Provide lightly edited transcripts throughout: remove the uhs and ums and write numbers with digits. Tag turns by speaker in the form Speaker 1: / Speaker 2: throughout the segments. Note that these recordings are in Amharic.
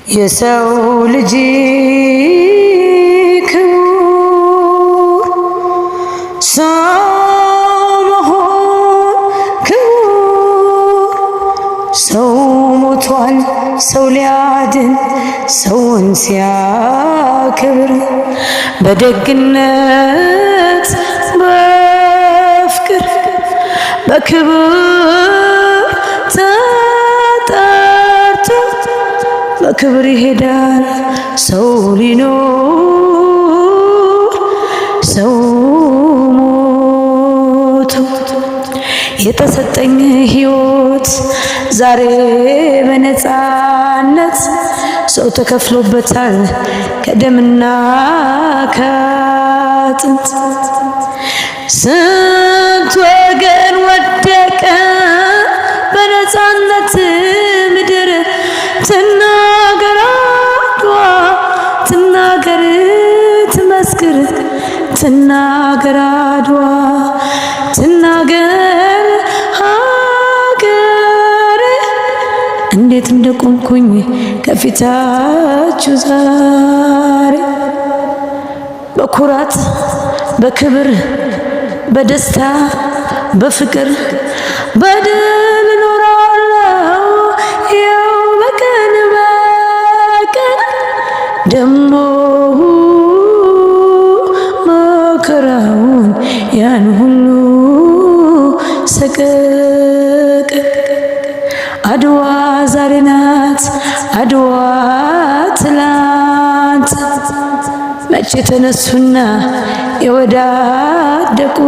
Speaker 1: የሰው ልጅ ክቡር ሰው መሆን ክቡር ሰው ሞቷል ሰው ሊያድን ሰውን ሲያከብር በደግነት በፍቅር በክብር ተጠርቶ በክብር ይሄዳል ሰው ሊኖር ሰው ሞቶ የተሰጠኝ ሕይወት ዛሬ በነፃነት ሰው ተከፍሎበታል ከደምና ከአጥንት ስንት ወገን ወደቀ በነፃነት ምድር ትናገር አድዋ ትናገር ትመስክር ትናገር አድዋ ትናገር ሀገር እንዴት እንደቆምኩኝ ከፊታችሁ ዛሬ በኩራት በክብር በደስታ በፍቅር በድል እኖራለሁ ያው በቀን በቀን ደሞ መከራውን ያን ሁሉ ሰቀቅ አድዋ ዛሬ ናት አድዋ ትላንት መቼ ተነሱና የወዳደቁት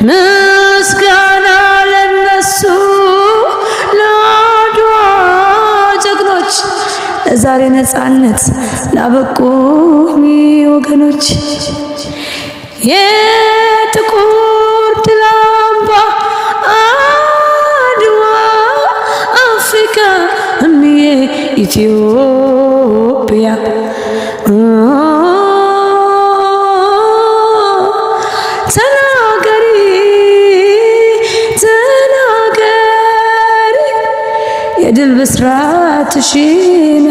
Speaker 1: ምስጋና ለነሱ ለአድዋ ጀግኖች ለዛሬ ነፃነት ላበቁኝ ወገኖች የጥቁር ድል አምባ አድዋ አፍሪካ እምዬ ኢትዮጵያ ተናገሪ ተናገሪ የድል ብስራትሽን